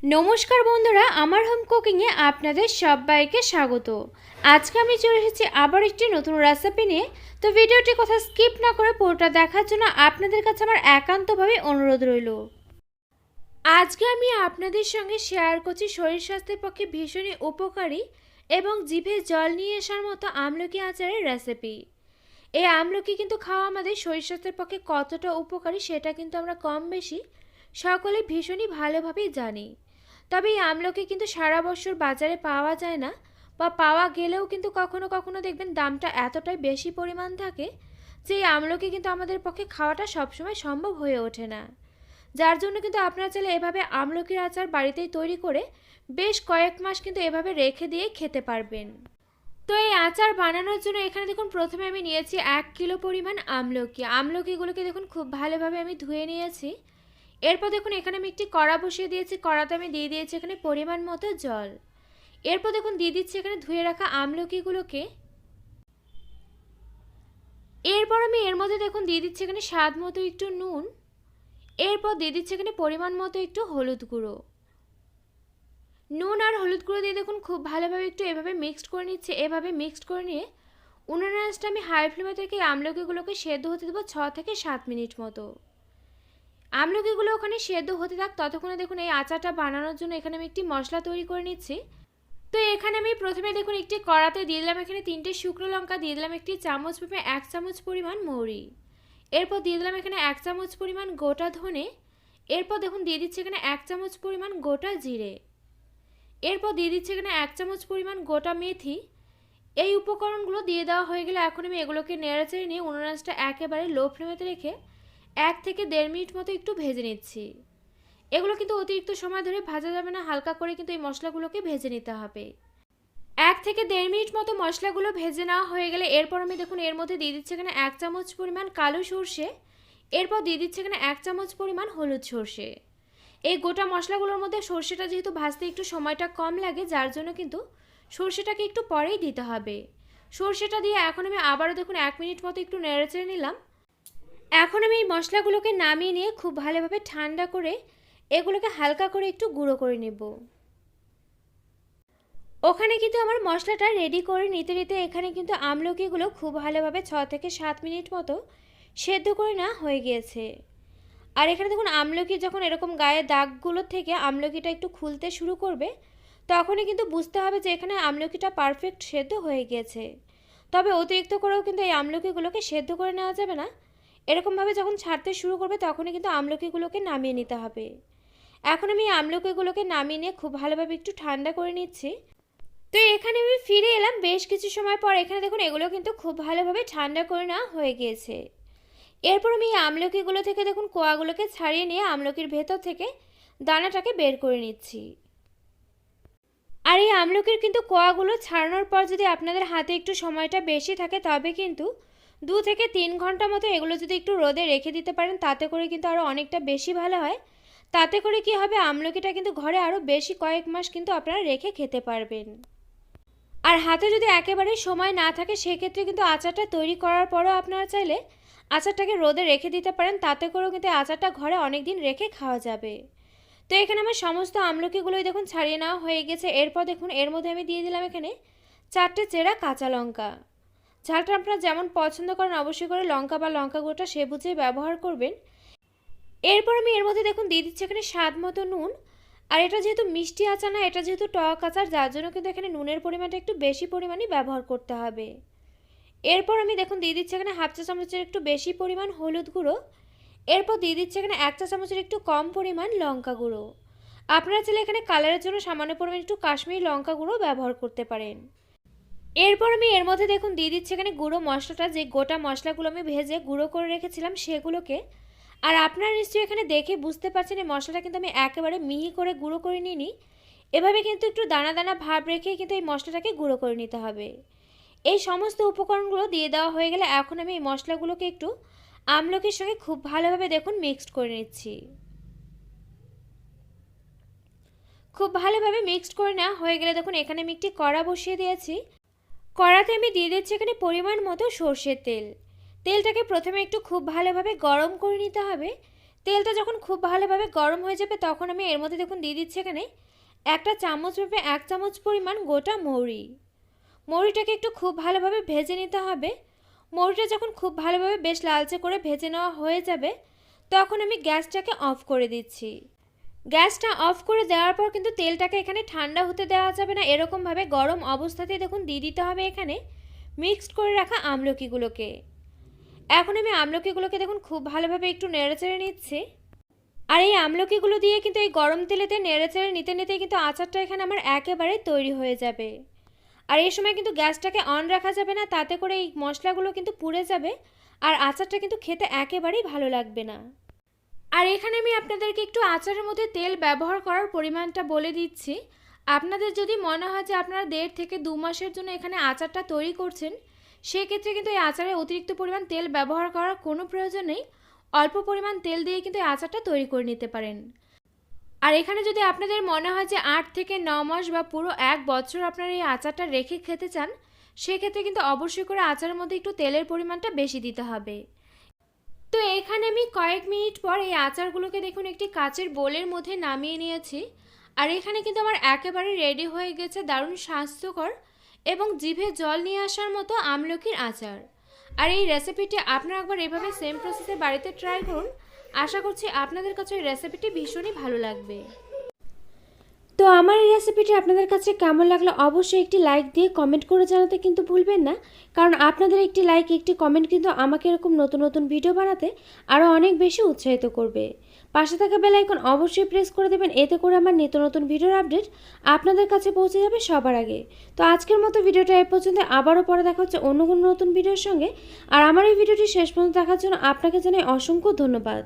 নমস্কার বন্ধুরা, আমার হোম কুকিংয়ে আপনাদের সবাইকে স্বাগত। আজকে আমি চলে এসেছি আবার একটি নতুন রেসিপি নিয়ে। তো ভিডিওটি কথা স্কিপ না করে পুরোটা দেখার জন্য আপনাদের কাছে আমার একান্তভাবে অনুরোধ রইল। আজকে আমি আপনাদের সঙ্গে শেয়ার করছি শরীর স্বাস্থ্যের পক্ষে ভীষণই উপকারী এবং জিভে জল নিয়ে আসার মতো আমলকি আচারের রেসিপি। এই আমলকি কিন্তু খাওয়া আমাদের শরীর স্বাস্থ্যের পক্ষে কতটা উপকারী সেটা কিন্তু আমরা কম বেশি সকলে ভীষণই ভালোভাবেই জানি। তবে এই আমলকি কিন্তু সারা বছর বাজারে পাওয়া যায় না, বা পাওয়া গেলেও কিন্তু কখনো কখনো দেখবেন দামটা এতটাই বেশি পরিমাণ থাকে যে এই আমলকি কিন্তু আমাদের পক্ষে খাওয়াটা সবসময় সম্ভব হয়ে ওঠে না। যার জন্য কিন্তু আপনারা চাইলে এভাবে আমলকির আচার বাড়িতেই তৈরি করে বেশ কয়েক মাস কিন্তু এভাবে রেখে দিয়ে খেতে পারবেন। তো এই আচার বানানোর জন্য এখানে দেখুন প্রথমে আমি নিয়েছি 1 কিলো পরিমাণ আমলকিগুলোকে দেখুন খুব ভালোভাবে আমি ধুয়ে নিয়েছি। এরপর দেখুন এখানে আমি একটি কড়া বসিয়ে দিয়েছি, কড়াতে আমি দিয়ে দিয়েছি এখানে পরিমাণ মতো জল। এরপর দেখুন দিয়ে দিচ্ছি এখানে ধুয়ে রাখা আমলকিগুলোকে। এরপর আমি এর মধ্যে দেখুন দিয়ে দিচ্ছি এখানে স্বাদ মতো একটু নুন। এরপর দিয়ে দিচ্ছি এখানে পরিমাণ মতো একটু হলুদ গুঁড়ো। নুন আর হলুদ গুঁড়ো দিয়ে দেখুন খুব ভালোভাবে একটু এভাবে মিক্সড করে নিচ্ছে। এভাবে মিক্সড করে নিয়ে উনুনের আঁচটা আমি হাই ফ্লেমে থেকে আমলকিগুলোকে সেদ্ধ হতে দেবো 6 থেকে 7 মিনিট মতো। আমলকিগুলো ওখানে সেদ্ধ হতে থাক ততক্ষণে দেখুন এই আচারটা বানানোর জন্য এখানে আমি একটি মশলা তৈরি করে নিচ্ছি। তো এখানে আমি প্রথমে দেখুন একটি কড়াতে দিয়ে দিলাম এখানে 3টে শুকনো লঙ্কা, দিয়ে দিলাম একটি চামচ মেপে 1 চামচ পরিমাণ মৌরি। এরপর দিয়ে দিলাম এখানে 1 চামচ পরিমাণ গোটা ধনে। এরপর দেখুন দিয়ে দিচ্ছি এখানে 1 চামচ পরিমাণ গোটা জিরে। এরপর দিয়ে দিচ্ছি এখানে 1 চামচ পরিমাণ গোটা মেথি। এই উপকরণগুলো দিয়ে দেওয়া হয়ে গেলে এখন আমি এগুলোকে নেড়েচেড়ে নিয়ে উনুন আঁচটা একেবারে লো ফ্লেমেতে রেখে 1 থেকে 1.5 মিনিট মতো একটু ভেজে নিচ্ছি। এগুলো কিন্তু অতিরিক্ত সময় ধরে ভাজা যাবে না, হালকা করে কিন্তু এই মশলাগুলোকে ভেজে নিতে হবে। 1 থেকে 1.5 মিনিট মতো মশলাগুলো ভেজে নেওয়া হয়ে গেলে এরপর আমি দেখুন এর মধ্যে দিয়ে দিচ্ছি এখানে 1 চামচ পরিমাণ কালো সর্ষে। এরপর দিয়ে দিচ্ছি এখানে 1 চামচ পরিমাণ হলুদ সর্ষে। এই গোটা মশলাগুলোর মধ্যে সর্ষেটা যেহেতু ভাজতে একটু সময়টা কম লাগে, যার জন্য কিন্তু সর্ষেটাকে একটু পরেই দিতে হবে। সর্ষেটা দিয়ে এখন আমি আবারও দেখুন 1 মিনিট মতো একটু নেড়েচেড়ে নিলাম। এখন আমি এই মশলাগুলোকে নামিয়ে নিয়ে খুব ভালোভাবে ঠান্ডা করে এগুলোকে হালকা করে একটু গুঁড়ো করে নেব। ওখানে কিন্তু আমার মশলাটা রেডি করে নিতে নিতে এখানে কিন্তু আমলকিগুলো খুব ভালোভাবে 6 থেকে 7 মিনিট মতো সেদ্ধ করে নেওয়া হয়ে গিয়েছে। আর এখানে দেখুন আমলকি যখন এরকম গায়ে দাগগুলো থেকে আমলকিটা একটু খুলতে শুরু করবে তখনই কিন্তু বুঝতে হবে যে এখানে আমলকিটা পারফেক্ট সেদ্ধ হয়ে গিয়েছে। তবে অতিরিক্ত করেও কিন্তু এই আমলকিগুলোকে সেদ্ধ করে নেওয়া যাবে না। এরকমভাবে যখন ছাড়তে শুরু করবে তখনই কিন্তু আমলকিগুলোকে নামিয়ে নিতে হবে। এখন আমি আমলকিগুলোকে নামিয়ে নিয়ে খুব ভালোভাবে একটু ঠান্ডা করে নিচ্ছি। তো এখানে আমি ফিরে এলাম বেশ কিছু সময় পর। এখানে দেখুন এগুলো কিন্তু খুব ভালোভাবে ঠান্ডা করে নেওয়া হয়ে গিয়েছে। এরপর আমি এই আমলকিগুলো থেকে দেখুন কোয়াগুলোকে ছাড়িয়ে নিয়ে আমলকির ভেতর থেকে দানাটাকে বের করে নিচ্ছি। আর এই আমলকির কিন্তু কোয়াগুলো ছাড়ানোর পর যদি আপনাদের হাতে একটু সময়টা বেশি থাকে তবে কিন্তু 2 থেকে 3 ঘন্টা মতো এগুলো যদি একটু রোদে রেখে দিতে পারেন তাতে করে কিন্তু আরও অনেকটা বেশি ভালো হয়। তাতে করে কি হবে, আমলকিটা কিন্তু ঘরে আরও বেশি কয়েক মাস কিন্তু আপনারা রেখে খেতে পারবেন। আর হাতে যদি একেবারে সময় না থাকে সেক্ষেত্রে কিন্তু আচারটা তৈরি করার পরও আপনারা চাইলে আচারটাকে রোদে রেখে দিতে পারেন, তাতে করেও কিন্তু আচারটা ঘরে অনেক দিন রেখে খাওয়া যাবে। তো এখানে আমার সমস্ত আমলকিগুলোই দেখুন ছাড়িয়ে নেওয়া হয়ে গেছে। এরপর দেখুন এর মধ্যে আমি দিয়ে দিলাম এখানে 4টে চেরা কাঁচা লঙ্কা। ঝালটা আপনারা যেমন পছন্দ করেন অবশ্যই করে লঙ্কা বা লঙ্কা গুঁড়োটা সে বুঝে ব্যবহার করবেন। এরপর আমি এর মধ্যে দেখুন দিয়ে দিচ্ছি এখানে স্বাদ মতো নুন। আর এটা যেহেতু মিষ্টি আচার না, এটা যেহেতু টক আচার, যার জন্য কিন্তু এখানে নুনের পরিমাণটা একটু বেশি পরিমাণই ব্যবহার করতে হবে। এরপর আমি দেখুন দিয়ে দিচ্ছি এখানে 1/2 চা চামচের একটু বেশি পরিমাণ হলুদ গুঁড়ো। এরপর দিয়ে দিচ্ছি এখানে 1 চা চামচের একটু কম পরিমাণ লঙ্কা গুঁড়ো। আপনারা চাইলে এখানে কালারের জন্য সামান্য পরিমাণ একটু কাশ্মীরি লঙ্কা গুঁড়ো ব্যবহার করতে পারেন। এরপর আমি এর মধ্যে দেখুন দিয়ে দিচ্ছি এখানে গুঁড়ো মশলাটা, যে গোটা মশলাগুলো আমি ভেজে গুঁড়ো করে রেখেছিলাম সেগুলোকে। আর আপনারা নিশ্চয়ই এখানে দেখে বুঝতে পারছেন এই মশলাটা কিন্তু আমি একেবারে মিহি করে গুঁড়ো করে নিইনি। এভাবে কিন্তু একটু দানা দানা ভাব রেখেই কিন্তু এই মশলাটাকে গুঁড়ো করে নিতে হবে। এই সমস্ত উপকরণগুলো দিয়ে দেওয়া হয়ে গেলে এখন আমি এই মশলাগুলোকে একটু আমলকির সঙ্গে খুব ভালোভাবে দেখুন মিক্সড করে নিচ্ছি। খুব ভালোভাবে মিক্সড করে নেওয়া হয়ে গেলে দেখুন এখানে আমি একটি কড়া বসিয়ে দিয়েছি। কড়াতে আমি দিয়ে দিচ্ছি এখানে পরিমাণ মতো সর্ষের তেল। তেলটাকে প্রথমে একটু খুব ভালোভাবে গরম করে নিতে হবে। তেলটা যখন খুব ভালোভাবে গরম হয়ে যাবে তখন আমি এর মধ্যে দেখুন দিয়ে দিচ্ছি এখানে একটা চামচ মেপে 1 চামচ পরিমাণ গোটা মৌরি। মৌরিটাকে একটু খুব ভালোভাবে ভেজে নিতে হবে। মৌরিটা যখন খুব ভালোভাবে বেশ লালচে করে ভেজে নেওয়া হয়ে যাবে তখন আমি গ্যাসটাকে অফ করে দিচ্ছি। গ্যাসটা অফ করে দেওয়ার পর কিন্তু তেলটাকে এখানে ঠান্ডা হতে দেওয়া যাবে না, এরকমভাবে গরম অবস্থাতেই দেখুন দিয়ে দিতে হবে এখানে মিক্সড করে রাখা আমলকিগুলোকে। এখন আমি আমলকিগুলোকে দেখুন খুব ভালোভাবে একটু নেড়েচেড়ে নিচ্ছি। আর এই আমলকিগুলো দিয়ে কিন্তু এই গরম তেলেতে নেড়েচেড়ে নিতে নিতেই কিন্তু আচারটা এখানে আমার একেবারে তৈরি হয়ে যাবে। আর এই সময় কিন্তু গ্যাসটাকে অন রাখা যাবে না, তাতে করে এই মশলাগুলো কিন্তু পুড়ে যাবে আর আচারটা কিন্তু খেতে একেবারেই ভালো লাগবে না। আর এখানে আমি আপনাদেরকে একটু আচারের মধ্যে তেল ব্যবহার করার পরিমাণটা বলে দিচ্ছি। আপনাদের যদি মনে হয় যে আপনারা 1.5 থেকে 2 মাসের জন্য এখানে আচারটা তৈরি করছেন, সেক্ষেত্রে কিন্তু এই আচারে অতিরিক্ত পরিমাণ তেল ব্যবহার করার কোনো প্রয়োজন নেই। অল্প পরিমাণ তেল দিয়ে কিন্তু এই আচারটা তৈরি করে নিতে পারেন। আর এখানে যদি আপনাদের মনে হয় যে 8 থেকে 9 মাস বা পুরো 1 বছর আপনারা এই আচারটা রেখে খেতে চান, সেক্ষেত্রে কিন্তু অবশ্যই করে আচারের মধ্যে একটু তেলের পরিমাণটা বেশি দিতে হবে। তো এখানে আমি কয়েক মিনিট পর এই আচারগুলোকে দেখুন একটি কাচের বোলের মধ্যে নামিয়ে নিয়েছি। আর এখানে কিন্তু আমার একেবারে রেডি হয়ে গেছে দারুণ স্বাস্থ্যকর এবং জিভে জল নিয়ে আসার মতো আমলকির আচার। আর এই রেসিপিটি আপনারা একবার এভাবে সেম প্রসেসে বাড়িতে ট্রাই করুন। আশা করছি আপনাদের কাছে এই রেসিপিটি ভীষণই ভালো লাগবে। তো আমার এই রেসিপিটি আপনাদের কাছে কেমন লাগলো অবশ্যই একটি লাইক দিয়ে কমেন্ট করে জানাতে কিন্তু ভুলবেন না, কারণ আপনাদের একটি লাইক একটি কমেন্ট কিন্তু আমাকে এরকম নতুন নতুন ভিডিও বানাতে আরও অনেক বেশি উৎসাহিত করবে। পাশে থাকা বেল আইকন অবশ্যই প্রেস করে দেবেন, এতে করে আমার নিত্য নতুন ভিডিওর আপডেট আপনাদের কাছে পৌঁছে যাবে সবার আগে। তো আজকের মতো ভিডিওটা এ পর্যন্ত, আবারও পরে দেখা হচ্ছে অন্য কোনো নতুন ভিডিওর সঙ্গে। আর আমার এই ভিডিওটি শেষ পর্যন্ত দেখার জন্য আপনাকে জানাই অসংখ্য ধন্যবাদ।